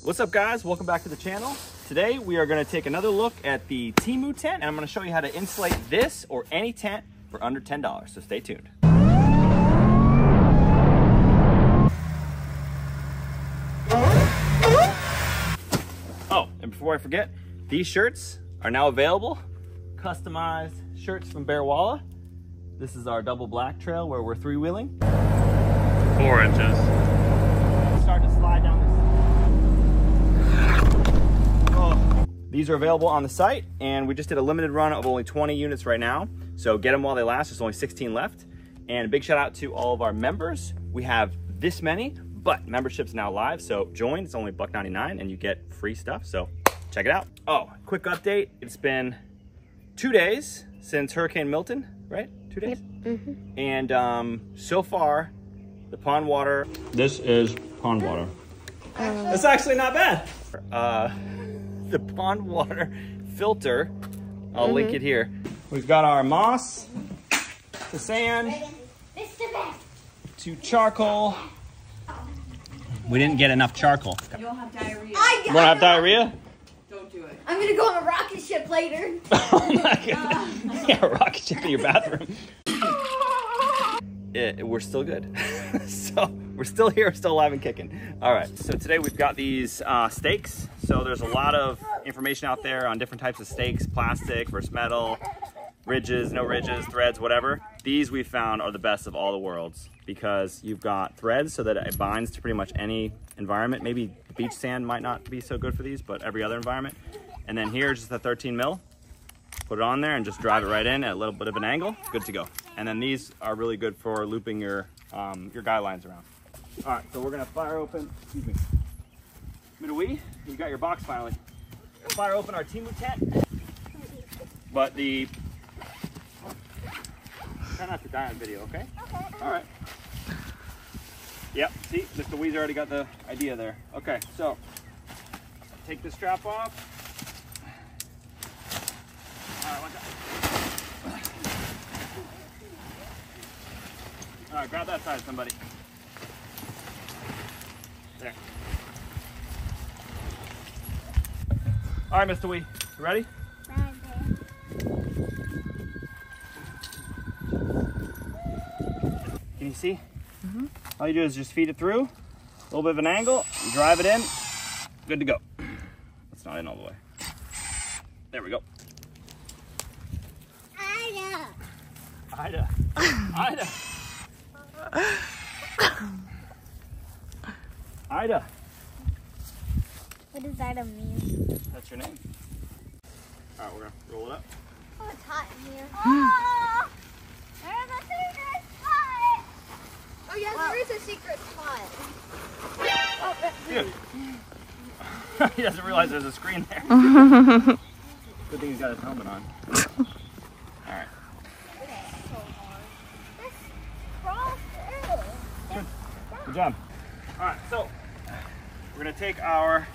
What's up guys, welcome back to the channel. Today we are going to take another look at the TEMU tent and I'm going to show you how to insulate this or any tent for under $10, so stay tuned. Oh, and before I forget, these shirts are now available. Customized shirts from Bearwalla. This is our double black trail where we're three-wheeling. 4 inches. Starting to slide down this. Oh. These are available on the site and we just did a limited run of only 20 units right now. So get them while they last, there's only 16 left. And a big shout out to all of our members. We have this many, but membership's now live, so join. It's only $1.99 and you get free stuff, so check it out. Oh, quick update. It's been 2 days since Hurricane Milton, right? 2 days? Yep. Mm-hmm. And so far, the pond water. This is pond water. It's actually not bad. The pond water filter, I'll link it here. We've got our moss, to sand, to charcoal. We didn't get enough charcoal. You'll have diarrhea. You wanna have diarrhea? Don't do it. I'm gonna go on a rocket ship later. Oh my God. Yeah, rocket ship in your bathroom. We're still good. So we're still here, we're still alive and kicking. All right, so today we've got these stakes. So there's a lot of information out there on different types of stakes, plastic versus metal, ridges, no ridges, threads, whatever. These we found are the best of all the worlds because you've got threads so that it binds to pretty much any environment. Maybe beach sand might not be so good for these, but every other environment. And then here's just a 13 mil. Put it on there and just drive it right in at a little bit of an angle, good to go. And then these are really good for looping your guy lines around. All right, so we're gonna fire open, excuse me. Midwee, you got your box finally. Fire open our TEMU tent. But the, try not to die on video, okay? Okay. All right. Yep, see, Mr. Wee's already got the idea there. Okay, so take the strap off. All right, watch out. All right, grab that side, somebody. There. All right, Mr. Wee, you ready? Can you see? Mm-hmm. All you do is just feed it through, a little bit of an angle, and drive it in, good to go. It's not in all the way. There we go. Ida. Ida. Ida. What does Ida mean? That's your name. All right, we're gonna roll it up. Oh, it's hot in here. Oh, there's a secret spot. Oh yes, there is a secret spot. Oh, Dude. He doesn't realize there's a screen there. Good thing he's got his helmet on. All right. Good job. All right, so we're gonna take our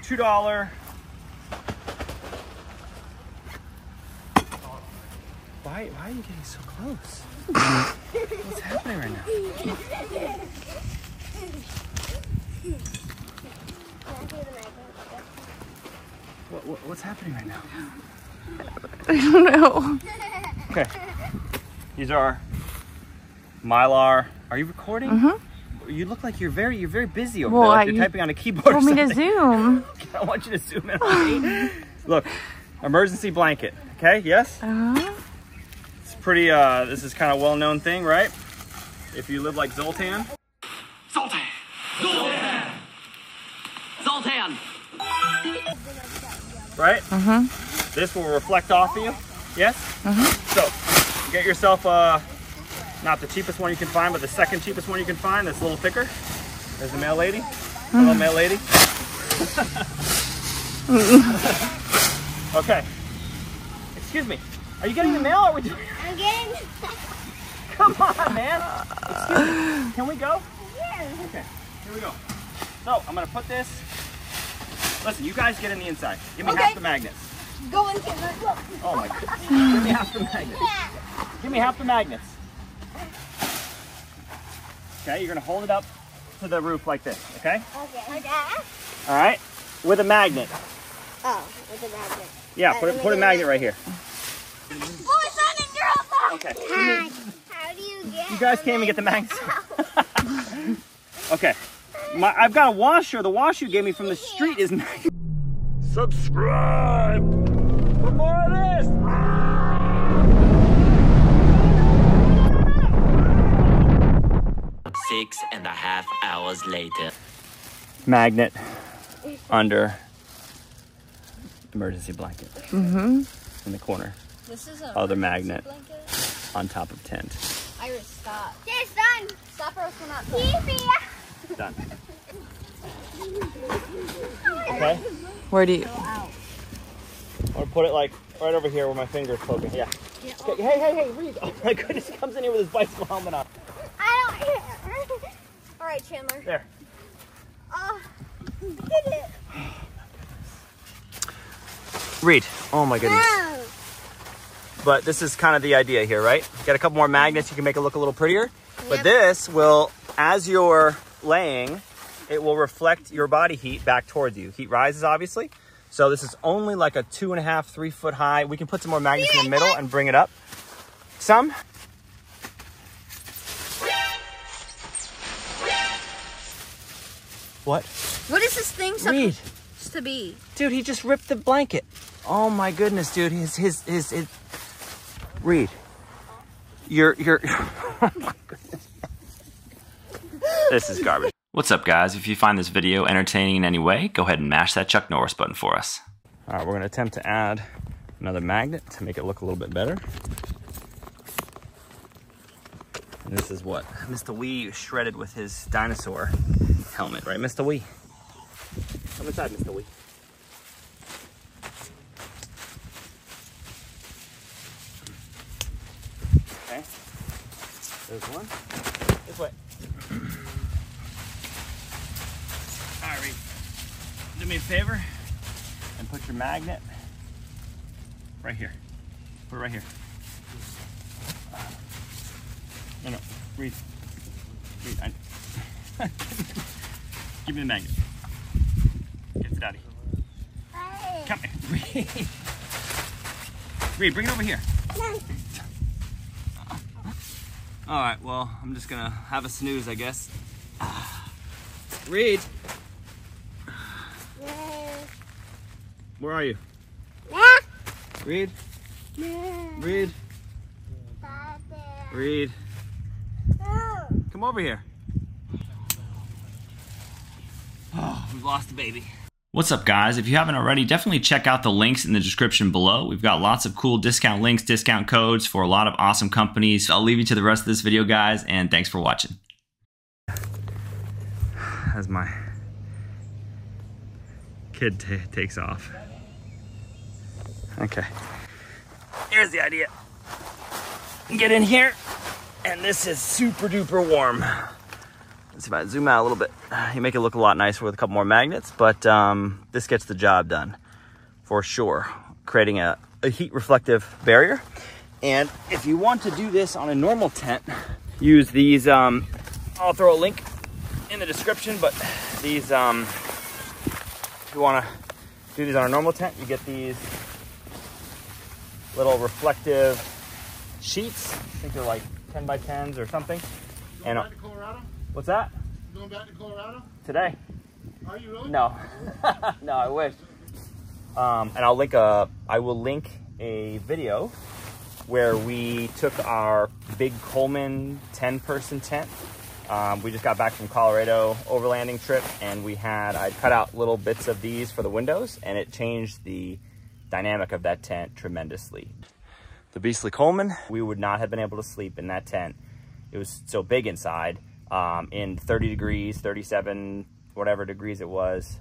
$2. Why are you getting so close? What's happening right now? What's happening right now? I don't know. Okay. These are Mylar. Are you recording? Mm-hmm. You look like you're very busy over well, there. Like you're typing on a keyboard. Told me to zoom. I want you to zoom in on me. Look, emergency blanket. Okay, yes? It's pretty, this is kind of well-known thing, right? If you live like Zoltan. Zoltan! Zoltan! Zoltan! Right? Mm-hmm. This will reflect off of you. Yes? Mm-hmm. So, get yourself not the cheapest one you can find, but the second cheapest one you can find that's a little thicker. There's the mail lady. Hello, mail lady. Okay. Excuse me. Are you getting the mail or would you? I'm getting. Come on, man. Excuse me. Can we go? Yeah. Okay. Here we go. So I'm gonna put this. Listen, you guys get in the inside. Give me half the magnets. Go and get my book. Oh my goodness. Give me half the magnets. Give me half the magnets. Okay, you're gonna hold it up to the roof like this, okay? Okay. Okay. All right, with a magnet. Oh, with a magnet. Yeah, put a magnet right here. Boys and girls. Okay. How do you get? You guys came and get the magnets. Okay. I've got a washer. The washer you gave me from the street is magnet. Subscribe for more of this. 6.5 hours later. Magnet under emergency blanket. In the corner. This is a Other magnet blanket. on top of tent. Iris, stop. It's done. Stop or else we're not done. Done. Okay. Where do you? Or put it like right over here where my finger's poking. Yeah. Okay. Hey, Reed. Oh my goodness, he comes in here with his bicycle helmet on. I don't care. All right, Chandler. There. Did it. Reed. Oh my goodness. No. But this is kind of the idea here, right? Get a couple more magnets, you can make it look a little prettier. But this will, as you're laying, it will reflect your body heat back towards you. Heat rises, obviously. So this is only like a 2.5, 3 foot high. We can put some more magnets in the middle and bring it up. Some. What? What is this thing Reed. supposed to be? Dude, he just ripped the blanket. Oh my goodness, dude. His Reed. You're oh my goodness. This is garbage. What's up, guys? If you find this video entertaining in any way, go ahead and mash that Chuck Norris button for us. All right, we're gonna attempt to add another magnet to make it look a little bit better. And this is what Mr. Wee shredded with his dinosaur helmet, right, Mr. Wee? Come inside, Mr. Wee. Okay. There's one. This way. All right, Reed. Do me a favor and put your magnet right here. Put it right here. No, Reed. Reed, give me the magnet. Get it, Daddy. Hey. Come here. Reed. Reed, bring it over here. All right, well, I'm just gonna have a snooze, I guess. Reed. Where are you? Reed? Reed? Reed? Come over here. Oh, we've lost the baby. What's up, guys? If you haven't already, definitely check out the links in the description below. We've got lots of cool discount links, discount codes for a lot of awesome companies. I'll leave you to the rest of this video, guys, and thanks for watching. As my kid takes off. Okay. Here's the idea. Get in here, and this is super duper warm. Let's see if I zoom out a little bit. You make it look a lot nicer with a couple more magnets, but this gets the job done for sure, creating a heat reflective barrier. And if you want to do this on a normal tent, use these, I'll throw a link in the description, but these, if you want to do these on a normal tent, you get these little reflective sheets. I think they're like 10 by 10s or something. Going back to Colorado? What's that? Going back to Colorado? Today. Are you really? No. No, I wish. And I will link a video where we took our big Coleman 10-person tent. We just got back from Colorado overlanding trip, and I cut out little bits of these for the windows, and it changed the dynamic of that tent tremendously. The beastly Coleman, we would not have been able to sleep in that tent. It was so big inside, in 30 degrees, 37, whatever degrees it was,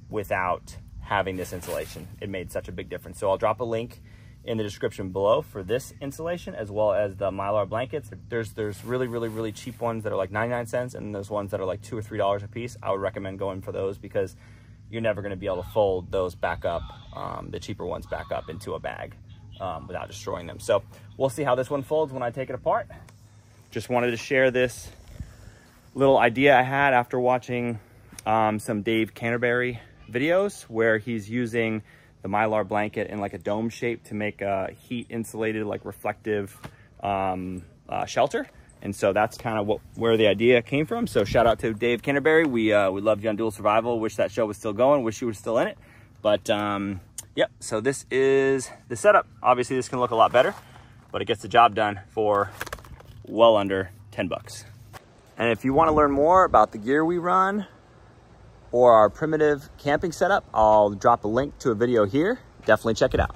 without having this insulation. It made such a big difference. So I'll drop a link in the description below for this insulation, as well as the Mylar blankets. There's really, really, really cheap ones that are like 99 cents, and there's ones that are like $2 or $3 a piece. I would recommend going for those because you're never gonna be able to fold those back up, the cheaper ones back up into a bag without destroying them. So we'll see how this one folds when I take it apart. Just wanted to share this little idea I had after watching some Dave Canterbury videos where he's using the Mylar blanket in like a dome shape to make a heat insulated, like reflective shelter. And so that's kind of where the idea came from. So shout out to Dave Canterbury. We loved you on Dual Survival. Wish that show was still going. Wish you were still in it. But yep, so this is the setup. Obviously this can look a lot better, but it gets the job done for well under 10 bucks. And if you want to learn more about the gear we run or our primitive camping setup, I'll drop a link to a video here. Definitely check it out.